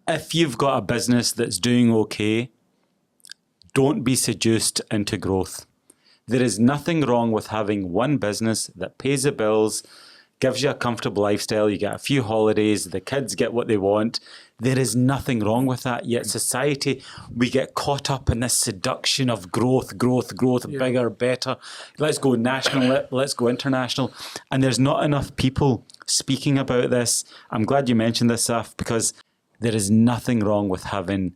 if you've got a business that's doing okay, don't be seduced into growth. There is nothing wrong with having one business that pays the bills, gives you a comfortable lifestyle, you get a few holidays, the kids get what they want. There is nothing wrong with that. Yet society, we get caught up in this seduction of growth, bigger, better. Let's go national, let's go international. And there's not enough people speaking about this. I'm glad you mentioned this, Saf, because there is nothing wrong with having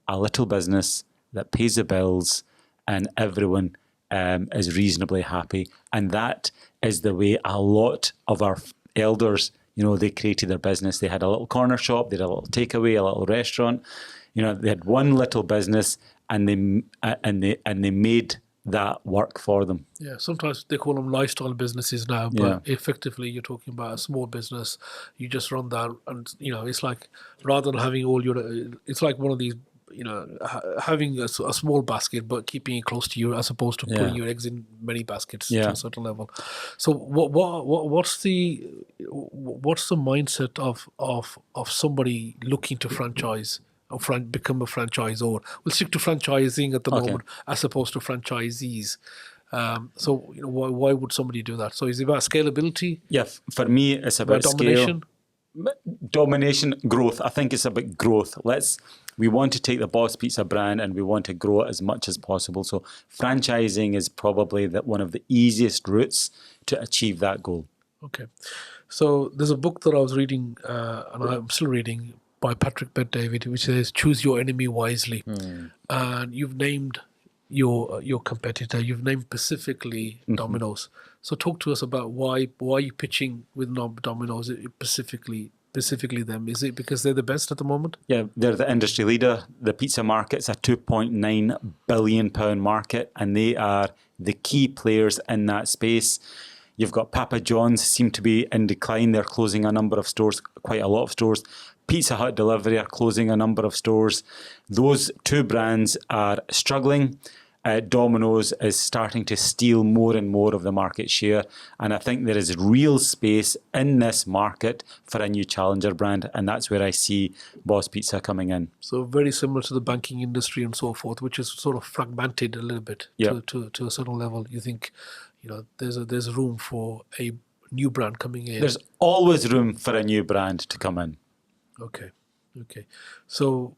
a little business that pays the bills and everyone is reasonably happy. And that is the way a lot of our elders, they created their business. They had a little corner shop, they had a little takeaway, a little restaurant. They had one little business and they made that work for them. Yeah, sometimes they call them lifestyle businesses now, but effectively you're talking about a small business. You just run that, and it's like rather than having all your, it's like one of these, having a small basket but keeping it close to you, as opposed to putting your eggs in many baskets to a certain level. So what's the mindset of somebody looking to franchise? Or become a franchisor. We'll stick to franchising at the moment as opposed to franchisees. So why would somebody do that? So is it about scalability? Yeah, for me, it's about domination. Domination, growth. I think it's about growth. We want to take the Boss Pizza brand and we want to grow it as much as possible. So franchising is probably one of the easiest routes to achieve that goal. Okay. So there's a book that I was reading, and I'm still reading, by Patrick Bet-David, which says, "Choose your enemy wisely." And you've named your competitor. You've named specifically Domino's. So talk to us about why are you pitching with Domino's specifically them? Is it because they're the best at the moment? Yeah, they're the industry leader. The pizza market's a £2.9 billion market, and they are the key players in that space. You've got Papa John's seem to be in decline. They're closing a number of stores, quite a lot of stores. Pizza Hut Delivery are closing a number of stores. Those two brands are struggling. Domino's is starting to steal more and more of the market share. And I think there is real space in this market for a new challenger brand. And that's where I see Boss Pizza coming in. So very similar to the banking industry and so forth, which is sort of fragmented a little bit to a certain level. You think, there's room for a new brand coming in. There's always room for a new brand to come in. Okay. So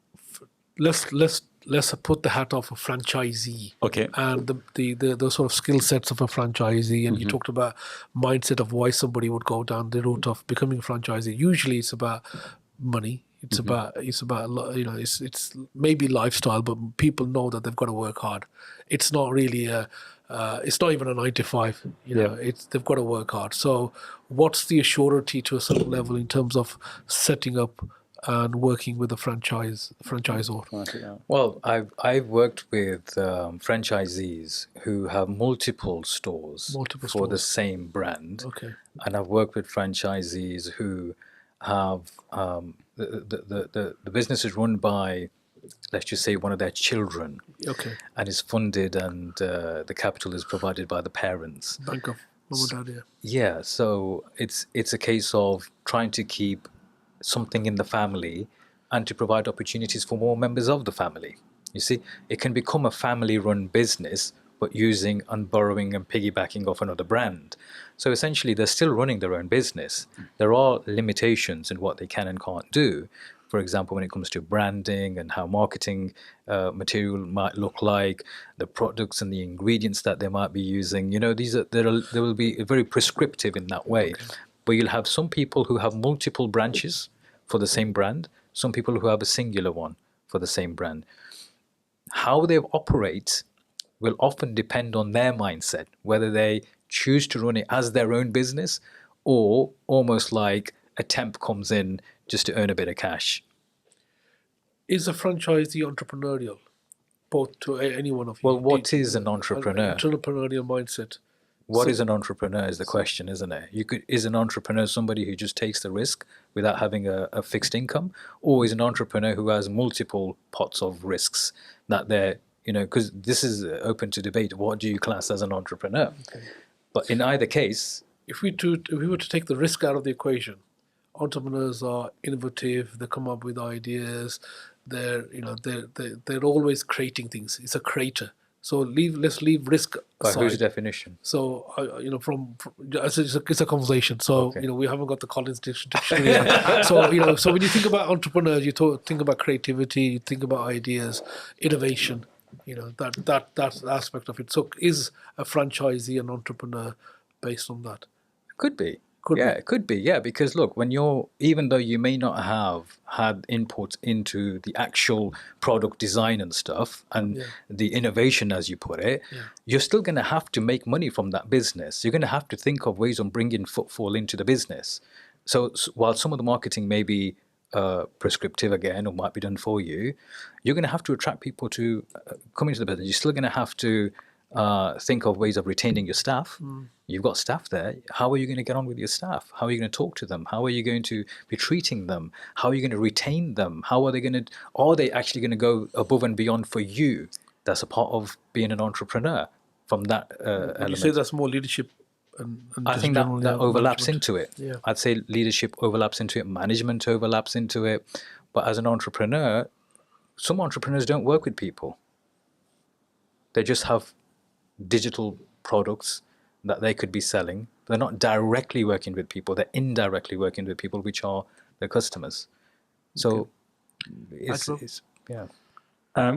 let's put the hat off a franchisee. Okay. And the sort of skill sets of a franchisee, and you talked about mindset of why somebody would go down the route of becoming a franchisee. Usually, it's about money. It's about it's maybe lifestyle, but people know that they've got to work hard. It's not really it's not even a 9 to 5. They've got to work hard. So, what's the assurity to a certain level in terms of setting up and working with a franchisor? Well, I've worked with franchisees who have multiple stores for the same brand. Okay. And I've worked with franchisees who have the business is run by, let's just say, one of their children. Okay. And is funded, and the capital is provided by the parents. Bank of mom and dad, Yeah, so it's a case of trying to keep something in the family and to provide opportunities for more members of the family. You see, it can become a family-run business, but using and borrowing and piggybacking off another brand. So essentially, they're still running their own business. There are limitations in what they can and can't do. For example, when it comes to branding and how marketing material might look like, the products and the ingredients that they might be using, they will be very prescriptive in that way. Okay. But you'll have some people who have multiple branches for the same brand, some people who have a singular one for the same brand. How they operate will often depend on their mindset, whether they choose to run it as their own business or almost like a temp comes in just to earn a bit of cash. Is a franchisee entrepreneurial? Both to any one of you. Well, what is an entrepreneur? An entrepreneurial mindset. What is an entrepreneur is the question, isn't it? Is an entrepreneur somebody who just takes the risk without having a fixed income? Or is an entrepreneur who has multiple pots of risks that they're, because this is open to debate. What do you class as an entrepreneur? Okay. But in either case... If we were to take the risk out of the equation, entrepreneurs are innovative. They come up with ideas. They're always creating things. It's a creator. So let's leave risk By aside. whose definition? So from it's a conversation. So Okay. we haven't got the Collins dictionary yet. So when you think about entrepreneurs, you think about creativity, you think about ideas, innovation. That aspect of it. So is a franchisee an entrepreneur based on that? Could be. Could yeah, be. it could be. Yeah, because look, even though you may not have had input into the actual product design and stuff and the innovation, as you put it, you're still going to have to make money from that business. You're going to have to think of ways of bringing footfall into the business. So while some of the marketing may be prescriptive again or might be done for you, you're going to have to attract people to come into the business. You're still going to have to think of ways of retaining your staff. You've got staff there. How are you going to get on with your staff? How are you going to talk to them? How are you going to be treating them? How are you going to retain them? Are they actually going to go above and beyond for you? That's a part of being an entrepreneur from that element. You say that's more leadership. And I think that overlaps into it. Yeah. I'd say leadership overlaps into it. Management overlaps into it. But as an entrepreneur, some entrepreneurs don't work with people. They just have digital products that they could be selling. They're not directly working with people. They're indirectly working with people, which are their customers. So,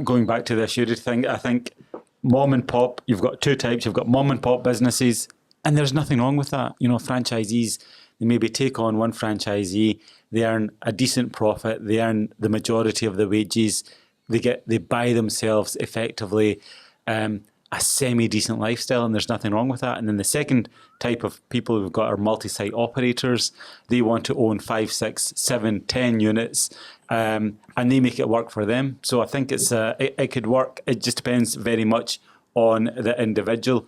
Going back to the assured thing, I think mom and pop, you've got two types. You've got mom and pop businesses, and there's nothing wrong with that. Franchisees, they maybe take on one franchisee, they earn a decent profit, they earn the majority of the wages, they buy themselves effectively a semi-decent lifestyle, and there's nothing wrong with that. And then the second type of people we've got are multi-site operators. They want to own 5, 6, 7, 10 units, and they make it work for them. So I think it could work. It just depends very much on the individual.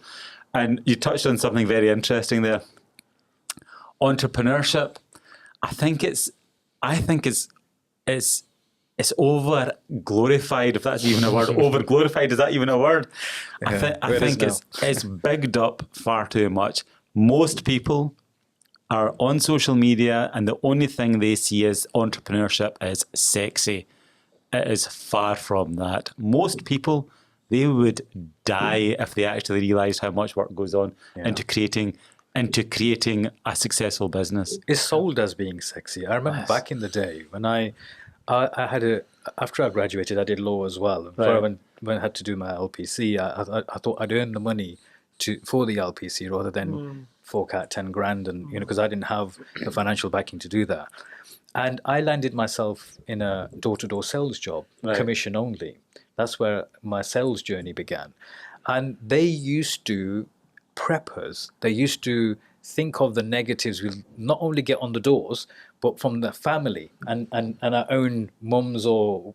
And you touched on something very interesting there. Entrepreneurship, I think it's over glorified, if that's even a word. Over glorified, is that even a word? Yeah, I think it's bigged up far too much. Most people are on social media, and the only thing they see as entrepreneurship is sexy. It is far from that. Most people, they would die if they actually realised how much work goes on into creating a successful business. It's sold as being sexy. I remember back in the day when I had after I graduated, I did law as well. Before when I had to do my LPC, I thought I'd earn the money for the LPC rather than fork out 10 grand, and because I didn't have the financial backing to do that. And I landed myself in a door-to-door sales job, commission only. That's where my sales journey began. And they used to prep us. They used to think of the negatives we'll not only get on the doors, but from the family and our own mums or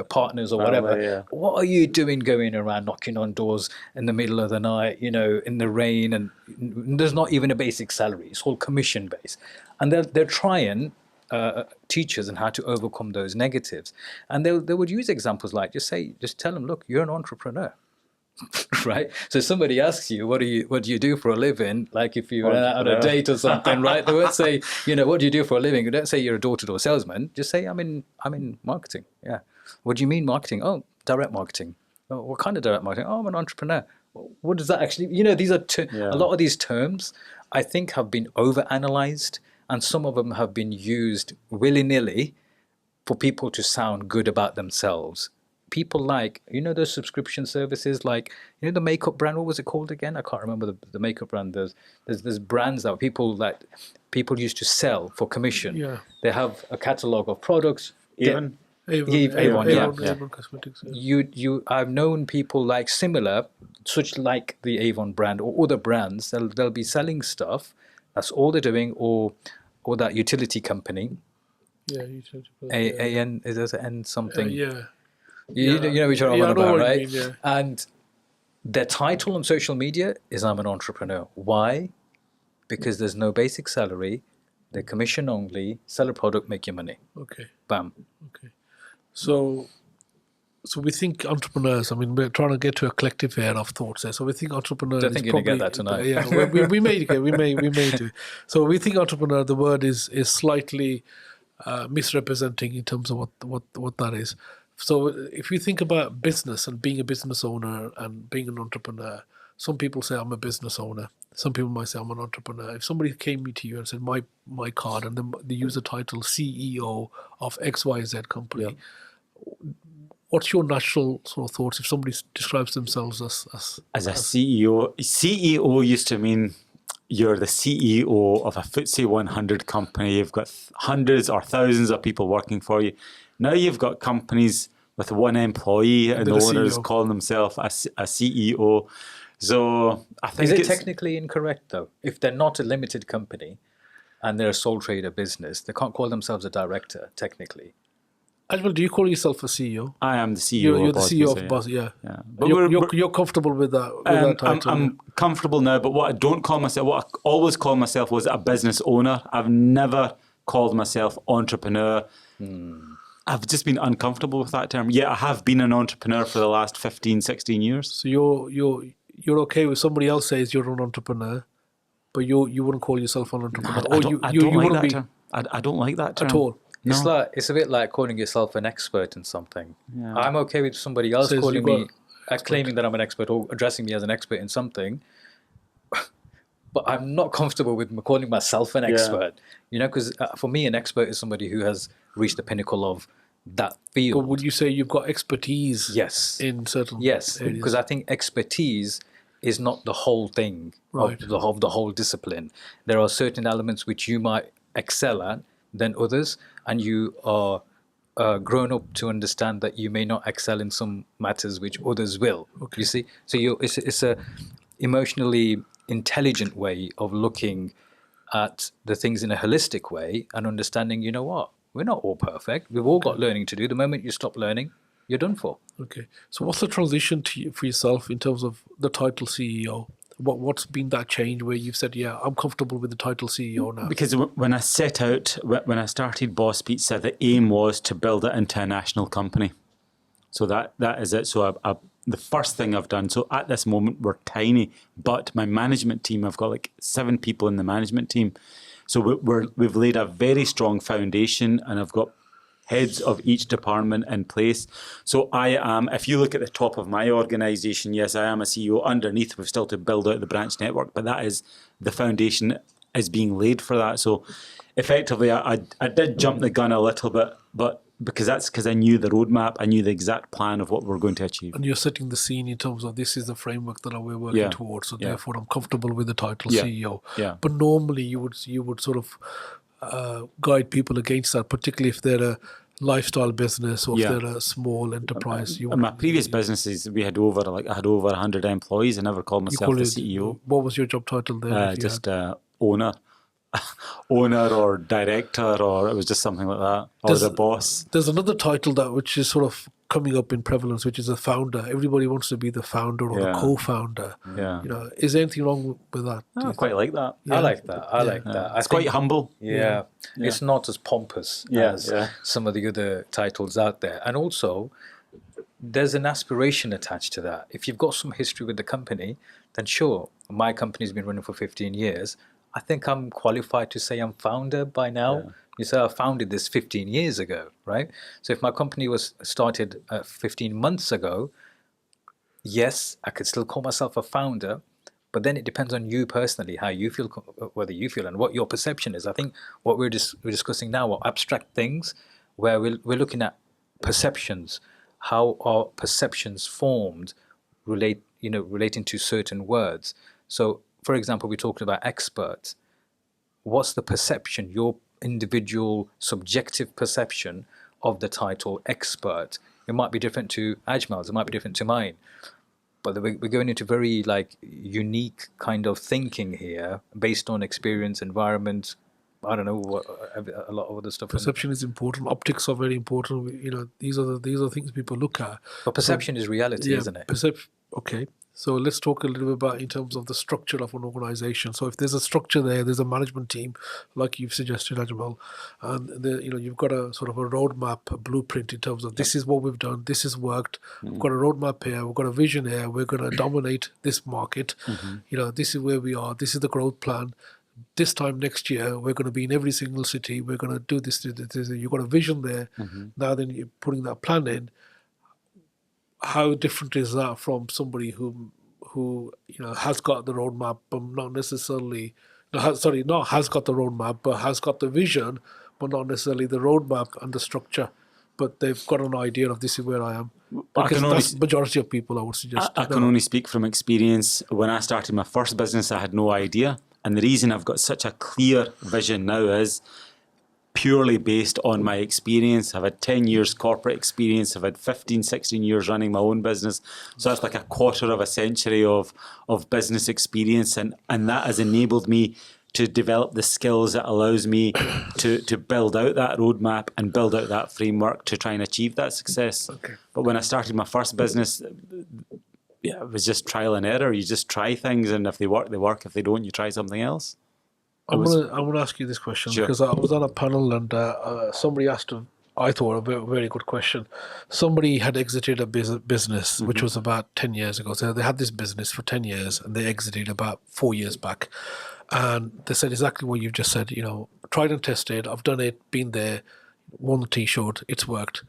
partners or whatever. What are you doing going around knocking on doors in the middle of the night, in the rain, and there's not even a basic salary. It's all commission based. And they're trying teach us on how to overcome those negatives. And they would use examples like just tell them, look, you're an entrepreneur. Right? So somebody asks you, what do you do for a living? Like if you were on a date or something, right? They won't say, what do you do for a living? You don't say you're a door-to-door salesman. Just say, I'm in marketing. Yeah. What do you mean marketing? Oh, direct marketing. Oh, what kind of direct marketing? Oh, I'm an entrepreneur. What does that actually, these are a lot of these terms I think have been overanalyzed, and some of them have been used willy-nilly for people to sound good about themselves. People like, those subscription services, like, the makeup brand, what was it called again? I can't remember the makeup brand. There's brands that people used to sell for commission. Yeah. They have a catalogue of products. Avon Cosmetics. Yeah. I've known people like similar, such like the Avon brand or other brands. They'll be selling stuff. That's all they're doing, or that utility company. Yeah, utility. AN, is there an N something? Yeah. You know which one I'm on about, right? You mean, yeah. And their title on social media is I'm an entrepreneur. Why? Because there's no basic salary. They're commission only. Sell a product, make your money. Okay. Bam. Okay. So So we think entrepreneurs. I mean, we're trying to get to a collective here of thoughts there. So we think entrepreneur. I think you're gonna get that tonight. Yeah, we may get. We may do. So we think entrepreneur. The word is slightly misrepresenting in terms of what that is. So if you think about business and being a business owner and being an entrepreneur, some people say I'm a business owner. Some people might say I'm an entrepreneur. If somebody came to you and said my card, and then they use the title CEO of XYZ company. What's your natural sort of thoughts if somebody describes themselves as a CEO? CEO used to mean you're the CEO of a FTSE 100 company. You've got hundreds or thousands of people working for you. Now you've got companies with one employee and the owners calling themselves a CEO. So I think is it technically incorrect though? If they're not a limited company and they're a sole trader business, they can't call themselves a director technically. Ajmal, do you call yourself a CEO? I am the CEO. You're the CEO of Boss, yeah. But you're comfortable with that title? I'm comfortable now, but what I don't call myself, what I always call myself was a business owner. I've never called myself entrepreneur. I've just been uncomfortable with that term. Yeah, I have been an entrepreneur for the last 15, 16 years. So you're okay with somebody else says you're an entrepreneur, but you wouldn't call yourself an entrepreneur? I don't like that term. I don't like that term. At all? No. It's a bit like calling yourself an expert in something. Yeah. I'm okay with somebody else calling me, claiming that I'm an expert or addressing me as an expert in something, but I'm not comfortable with calling myself an expert. You know, because for me, an expert is somebody who has reached the pinnacle of that field. But would you say you've got expertise? Yes. In certain areas? Because I think expertise is not the whole thing of the whole discipline. There are certain elements which you might excel at than others, and you are grown up to understand that you may not excel in some matters which others will. Okay. You see, so it's a emotionally intelligent way of looking at the things in a holistic way and understanding. You know what? We're not all perfect. We've all got learning to do. The moment you stop learning, you're done for. Okay. So what's the transition for yourself in terms of the title CEO? What's been that change where you've said, yeah, I'm comfortable with the title CEO now? Because when I started Boss Pizza, the aim was to build it into a national company. So that is it. So the first thing I've done, so at this moment we're tiny, but my management team, I've got like 7 people in the management team. So we've laid a very strong foundation, and I've got heads of each department in place. So I am, if you look at the top of my organisation, yes, I am a CEO. Underneath, we've still to build out the branch network, but that is, the foundation is being laid for that. So effectively, I did jump the gun a little bit, but because I knew the roadmap, I knew the exact plan of what we're going to achieve. And you're setting the scene in terms of this is the framework that we're working towards. So therefore, I'm comfortable with the title CEO. Yeah. But normally, you would sort of guide people against that, particularly if they're a lifestyle business or if they're a small enterprise. In my previous businesses, I had over 100 employees. I never called myself the CEO. What was your job title there? Just owner. Owner or director, or it was just something like that, or the boss. There's another title which is sort of coming up in prevalence, which is a founder. Everybody wants to be the founder or the co-founder. Yeah. You know, is there anything wrong with that? I quite like that. Yeah. I like that. It's quite humble. Yeah. It's not as pompous as some of the other titles out there. And also, there's an aspiration attached to that. If you've got some history with the company, then sure, my company's been running for 15 years. I think I'm qualified to say I'm founder by now. Yeah. You say I founded this 15 years ago, right? So if my company was started 15 months ago, yes, I could still call myself a founder, but then it depends on you personally, how you feel, whether you feel and what your perception is. I think what we're discussing now are abstract things where we're looking at perceptions, how are perceptions formed relating to certain words. So for example, we talked about expert. What's the perception, your individual subjective perception of the title expert? It might be different to Ajmal's, it might be different to mine. But we're going into very unique kind of thinking here based on experience, environment, I don't know, a lot of other stuff. Perception is important. Optics are very important. You know, these are things people look at. But perception is reality, isn't it? Okay. So let's talk a little bit about in terms of the structure of an organization. So if there's a structure there, there's a management team, like you've suggested, Ajmal, and you've got a sort of a roadmap, a blueprint in terms of this is what we've done, this has worked. We've got a roadmap here, we've got a vision here, we're going to dominate this market. This is where we are, this is the growth plan. This time next year, we're going to be in every single city. We're going to do this. You've got a vision there. Now then you're putting that plan in. How different is that from somebody who has got the roadmap, but not necessarily, has got the roadmap, but has got the vision, but not necessarily the roadmap and the structure, but they've got an idea of this is where I am. Because that's the majority of people, I would suggest. I can only speak from experience. When I started my first business, I had no idea. And the reason I've got such a clear vision now is purely based on my experience. I've had 10 years corporate experience. I've had 15, 16 years running my own business. So that's like a quarter of a century of business experience. And that has enabled me to develop the skills that allows me to build out that roadmap and build out that framework to try and achieve that success. Okay. But when I started my first business, it was just trial and error. You just try things, and if they work, they work. If they don't, you try something else. I want to ask you this question because I was on a panel and somebody asked I thought, a very, very good question. Somebody had exited a business, which was about 10 years ago. So they had this business for 10 years and they exited about 4 years back. And they said exactly what you've just said, tried and tested. I've done it, been there, won the T-shirt, it's worked.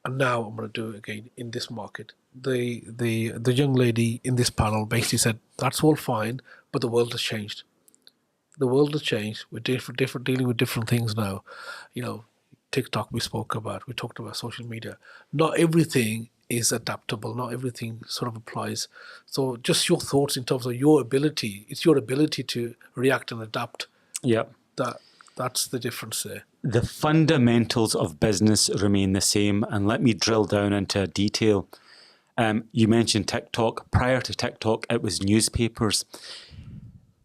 And now I'm going to do it again in this market. The young lady in this panel basically said, that's all fine, but the world has changed. The world has changed. We're dealing with different things now. TikTok we spoke about. We talked about social media. Not everything is adaptable. Not everything sort of applies. So just your thoughts in terms of your ability. It's your ability to react and adapt. Yeah. That's the difference there. The fundamentals of business remain the same. And let me drill down into detail. You mentioned TikTok. Prior to TikTok, it was newspapers.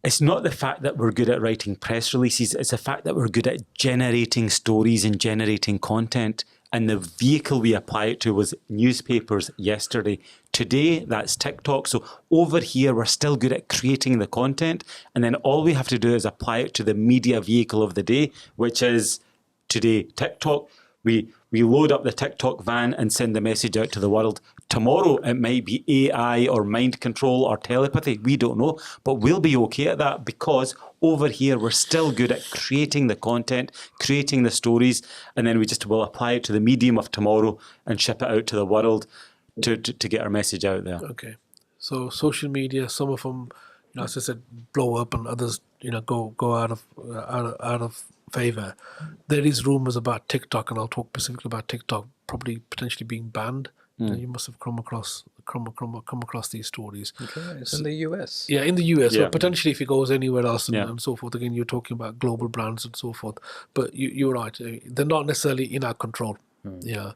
It's not the fact that we're good at writing press releases, it's the fact that we're good at generating stories and generating content. And the vehicle we apply it to was newspapers yesterday. Today, that's TikTok. So over here, we're still good at creating the content. And then all we have to do is apply it to the media vehicle of the day, which is today, TikTok. We load up the TikTok van and send the message out to the world. Tomorrow, it might be AI or mind control or telepathy. We don't know, but we'll be okay at that because over here, we're still good at creating the content, creating the stories, and then we just will apply it to the medium of tomorrow and ship it out to the world to get our message out there. Okay. So social media, some of them, as I said, blow up and others, go out of favor. There is rumors about TikTok, and I'll talk specifically about TikTok probably potentially being banned. You must have come across these stories. Okay, it's in the US. Yeah, in the US. Yeah. But potentially if it goes anywhere else and so forth, again, you're talking about global brands and so forth. But you're right. They're not necessarily in our control. Yeah.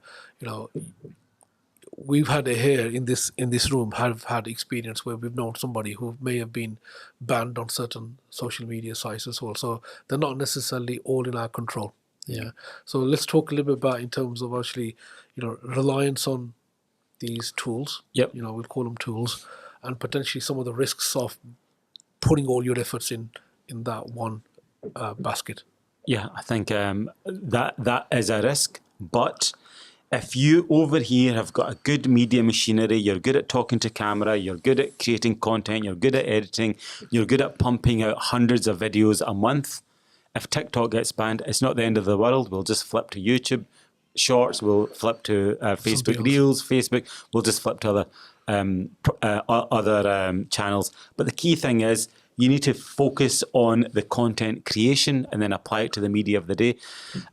We've had here in this room have had experience where we've known somebody who may have been banned on certain social media sites as well. So they're not necessarily all in our control. Yeah. So let's talk a little bit about in terms of actually, reliance on these tools. Yep. We'll call them tools, and potentially some of the risks of putting all your efforts in that one basket. Yeah, I think that is a risk, but if you over here have got a good media machinery, you're good at talking to camera, you're good at creating content, you're good at editing, you're good at pumping out hundreds of videos a month, if TikTok gets banned, it's not the end of the world. We'll just flip to YouTube Shorts, we'll flip to Facebook Reels, Facebook, we'll just flip to other channels. But the key thing is, you need to focus on the content creation and then apply it to the media of the day.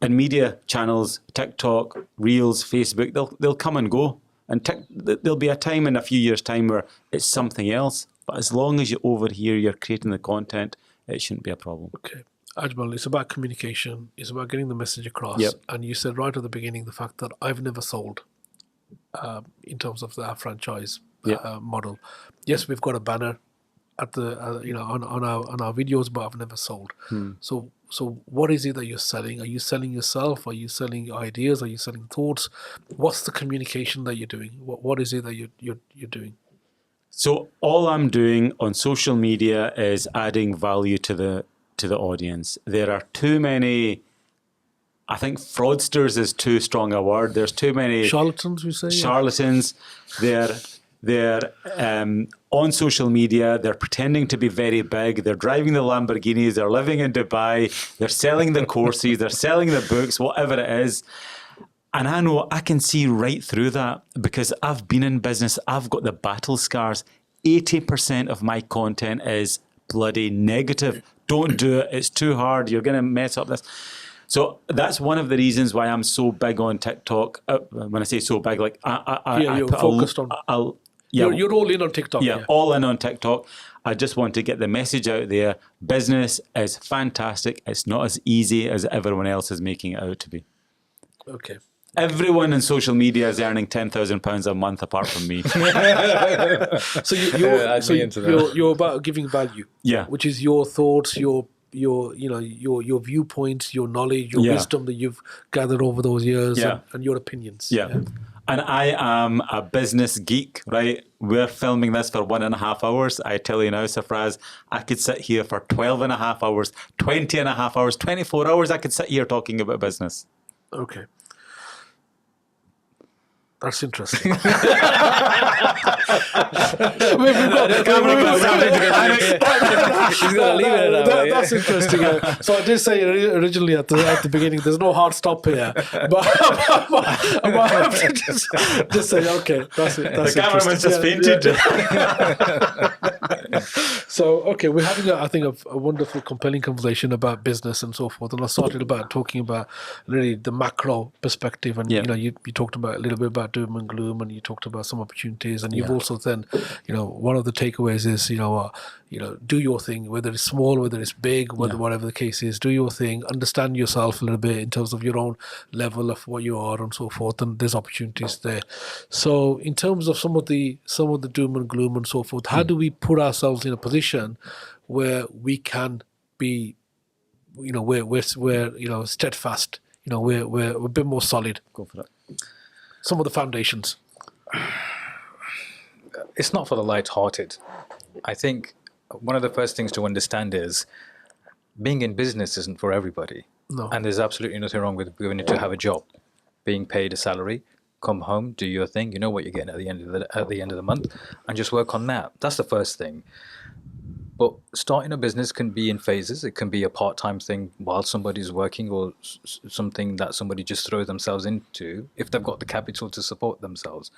And media channels, TikTok, Reels, Facebook, they'll come and go. And there'll be a time in a few years' time where it's something else. But as long as you're over here, you're creating the content, it shouldn't be a problem. Okay. Ajmal, it's about communication. It's about getting the message across. Yep. And you said right at the beginning the fact that I've never sold in terms of our franchise model. Yes, we've got a banner at the on our videos, but I've never sold. So what is it that you're selling? Are you selling yourself? Are you selling ideas? Are you selling thoughts? What's the communication that you're doing? What is it that you're doing? So all I'm doing on social media is adding value to the audience. There are too many. I think fraudsters is too strong a word. There's too many Charlatans, we say. charlatans. They're on social media. They're pretending to be very big. They're driving the Lamborghinis. They're living in Dubai. They're selling the courses. They're selling the books, whatever it is. And I know I can see right through that because I've been in business. I've got the battle scars. 80% of my content is bloody negative. Don't do it. It's too hard. You're going to mess up this. So that's one of the reasons why I'm so big on TikTok. When I say so big, like you're focused on. You're all in on TikTok. Yeah, all in on TikTok. I just want to get the message out there. Business is fantastic. It's not as easy as everyone else is making it out to be. Okay. Everyone in social media is earning £10,000 a month apart from me. So you're about giving value. Yeah. Which is your thoughts, your viewpoints, your knowledge, your wisdom that you've gathered over those years, and your opinions. Yeah. And I am a business geek, right? We're filming this for 1.5 hours. I tell you now, Safraz, I could sit here for 12.5 hours, 20.5 hours, 24 hours. I could sit here talking about business. Okay. That's interesting. We've got the camera. He's got to leave it at that. That's interesting. So I did say originally at the beginning, there's no hard stop here, but I have to just say, okay, that's it. That's the cameraman's just fainted. So, okay, we're having, I think, a wonderful, compelling conversation about business and so forth. And I started about talking about really the macro perspective. And, you talked about a little bit about doom and gloom, and you talked about some opportunities. And you've also then, one of the takeaways is, do your thing, whether it's small, whether it's big, whatever the case is, do your thing, understand yourself a little bit in terms of your own level of what you are and so forth. And there's opportunities there. So in terms of some of the doom and gloom and so forth, how do we put ourselves in a position where we can be, we're steadfast, we're a bit more solid? Go for it. Some of the foundations. It's not for the light-hearted. I think one of the first things to understand is being in business isn't for everybody. No. And there's absolutely nothing wrong with going to have a job, being paid a salary, come home, do your thing. You know what you're getting at the end of the month, and just work on that. That's the first thing. But starting a business can be in phases. It can be a part-time thing while somebody's working, or something that somebody just throws themselves into if they've got the capital to support themselves.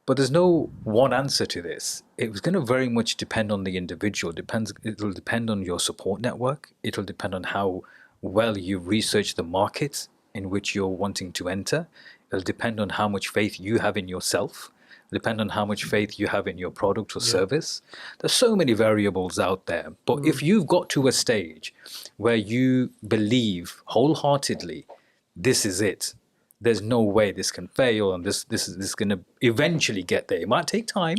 But there's no one answer to this. It's going to very much depend on the individual. It'll depend on your support network. It'll depend on how well you research the market in which you're wanting to enter. It'll depend on how much faith you have in yourself. Depend on how much faith you have in your product or service. There's so many variables out there. But if you've got to a stage where you believe wholeheartedly, this is it, there's no way this can fail, and this is going to eventually get there. It might take time,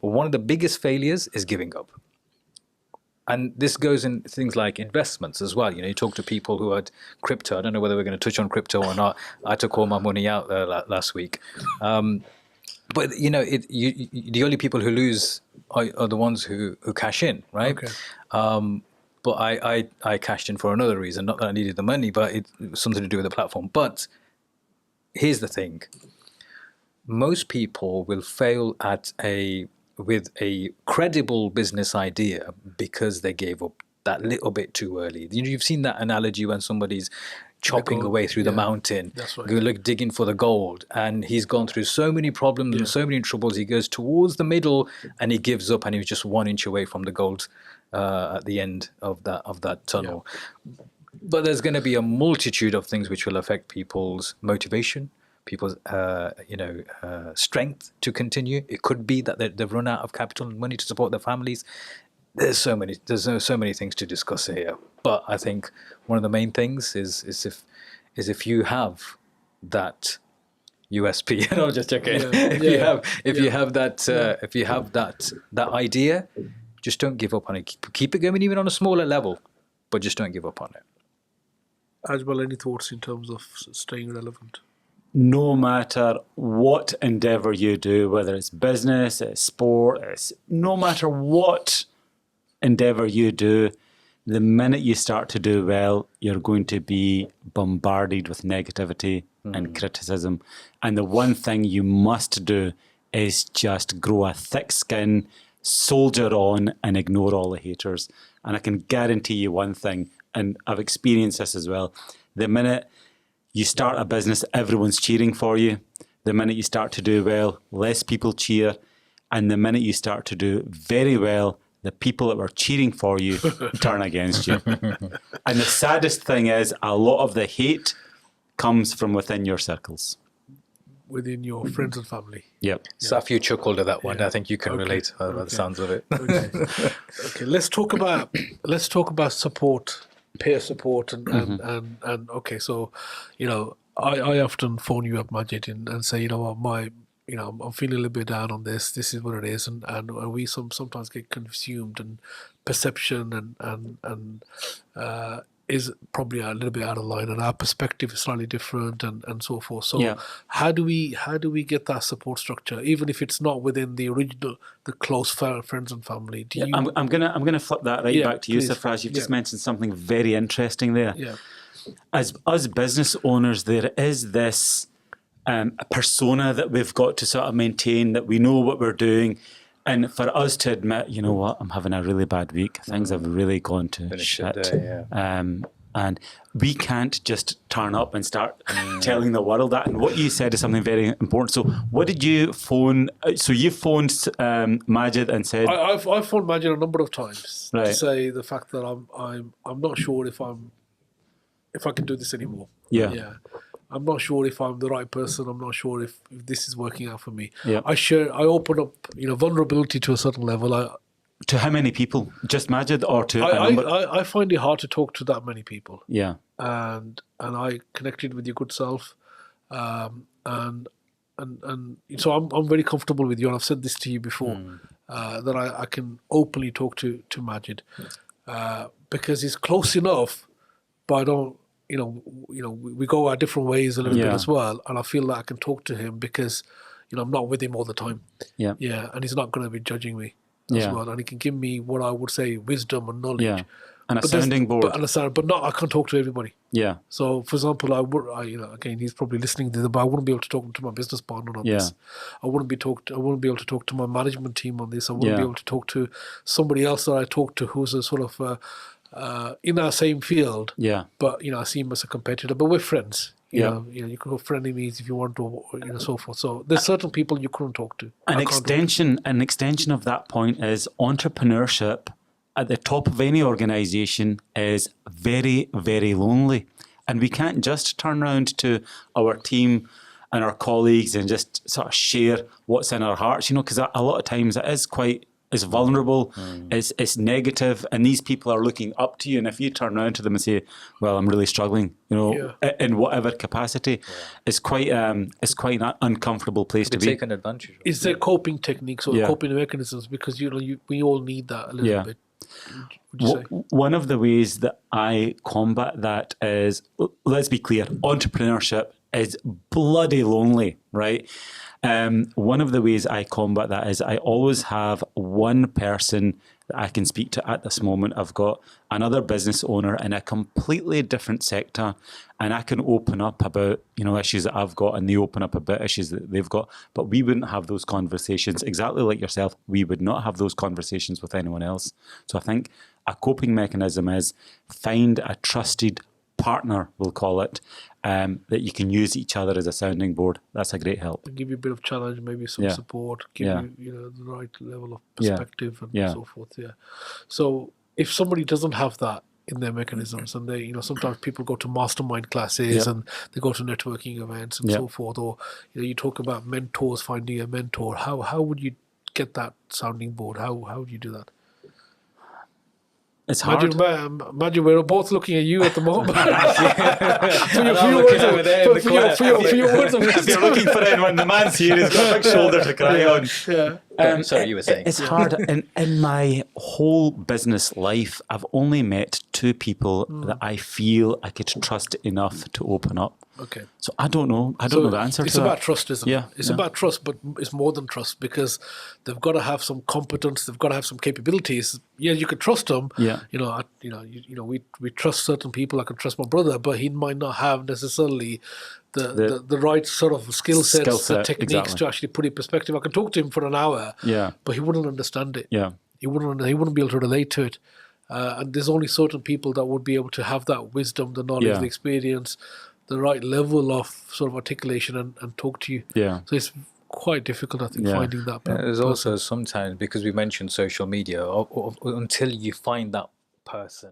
but one of the biggest failures is giving up. And this goes in things like investments as well. You talk to people who had crypto. I don't know whether we're going to touch on crypto or not. I took all my money out there last week. But the only people who lose are the ones who cash in, right? Okay. But I cashed in for another reason. Not that I needed the money, but it was something to do with the platform. But here's the thing: most people will fail with a credible business idea because they gave up that little bit too early. You've seen that analogy when somebody's chopping away through the mountain, digging for the gold, and he's gone through so many problems and so many troubles. He goes towards the middle and he gives up, and he was just 1 inch away from the gold at the end of that tunnel. But there's going to be a multitude of things which will affect people's motivation, people's strength to continue. It could be that they've run out of capital and money to support their families. There's so many things to discuss here. But I think one of the main things is if you have that USP, and I'm just joking. If you have that idea, just don't give up on it. Keep it going, even on a smaller level, but just don't give up on it. Ajmal, any thoughts in terms of staying relevant? no matter what endeavor you do, whether it's business, it's sport, no matter what endeavor you do, the minute you start to do well, you're going to be bombarded with negativity and criticism. And the one thing you must do is just grow a thick skin, soldier on, and ignore all the haters. And I can guarantee you one thing, and I've experienced this as well. The minute you start a business, everyone's cheering for you. The minute you start to do well, less people cheer. And the minute you start to do very well, the people that were cheering for you turn against you. And the saddest thing is, a lot of the hate comes from within your circles. Within your friends and family. Yep. So a few chuckled at that one. I think you can relate by the sounds of it. Okay. Let's talk about support, peer support, and okay. So, I often phone you up, Majid, and say, I'm feeling a little bit down on this. This is what it is, and we sometimes get consumed, and perception and is probably a little bit out of line, and our perspective is slightly different, and so forth. So how do we get that support structure, even if it's not within the close friends and family? I'm gonna flip that back to you, Sarfraz. You've just mentioned something very interesting there. Yeah. As us business owners, there is this a persona that we've got to sort of maintain, that we know what we're doing. And for us to admit, you know what, I'm having a really bad week. Things have really gone to shit. And we can't just turn up and start telling the world that. And what you said is something very important. So what did you phone? So you phoned Majid and said... I've phoned Majid a number of times to say the fact that I'm not sure if I can do this anymore. Yeah. I'm not sure if I'm the right person. I'm not sure if this is working out for me. Yeah. I open up, vulnerability to a certain level. To how many people? Just Majid, or to a number? I find it hard to talk to that many people. Yeah. And I connected with your good self, and so I'm very comfortable with you. And I've said this to you before, that I can openly talk to Majid, because he's close enough, but I don't. We go our different ways a little bit as well, and I feel that I can talk to him because, I'm not with him all the time. Yeah, and he's not going to be judging me as well, and he can give me what I would say wisdom and knowledge. Yeah, and a sounding board. But not I can't talk to everybody. Yeah. So, for example, again, he's probably listening to this, but I wouldn't be able to talk to my business partner on this. I wouldn't be able to talk to my management team on this. I wouldn't be able to talk to somebody else that I talk to who's a sort of in our same field, but I see him as a competitor, but we're friends. You know, you can have frenemies if you want to, or, so forth. So there's certain people you couldn't talk to. An extension of that point is entrepreneurship at the top of any organization is very, very lonely, and we can't just turn around to our team and our colleagues and just sort of share what's in our hearts, because a lot of times it's vulnerable, it's negative, and these people are looking up to you. And if you turn around to them and say, "Well, I'm really struggling," in whatever capacity, it's quite an uncomfortable place to be. Taken advantage of. Is there coping techniques or coping mechanisms? Because we all need that a little bit. Would you say? One of the ways that I combat that is, let's be clear, entrepreneurship is bloody lonely, right? One of the ways I combat that is I always have one person that I can speak to at this moment. I've got another business owner in a completely different sector, and I can open up about issues that I've got, and they open up about issues that they've got. But we wouldn't have those conversations, exactly like yourself. We would not have those conversations with anyone else. So I think a coping mechanism is find a trusted partner, we'll call it, that you can use each other as a sounding board. That's a great help. Give you a bit of challenge, maybe some support, give you the right level of perspective and so forth. Yeah. So if somebody doesn't have that in their mechanisms, and they, sometimes people go to mastermind classes and they go to networking events and so forth, or you talk about mentors, finding a mentor. How would you get that sounding board? How would you do that? It's hard. Majid, we're both looking at you at the moment. For your words of wisdom. If you're looking for anyone, the man's here. He's got a big shoulder to cry on. Sorry, you were saying. It's hard. In my whole business life, I've only met two people that I feel I could trust enough to open up. Okay. So I don't know. I don't know the answer to that. It's about trust, isn't it? Yeah, It's about trust, but it's more than trust because they've got to have some competence. They've got to have some capabilities. Yeah, you could trust them. Yeah. We trust certain people. I can trust my brother, but he might not have necessarily the right sort of skill sets, the techniques to actually put it in perspective. I can talk to him for an hour. Yeah. But he wouldn't understand it. Yeah. He wouldn't be able to relate to it. And there's only certain people that would be able to have that wisdom, the knowledge, the experience, the right level of sort of articulation and talk to you. Yeah. So it's quite difficult, I think, finding that person. There's also sometimes, because we mentioned social media, until you find that person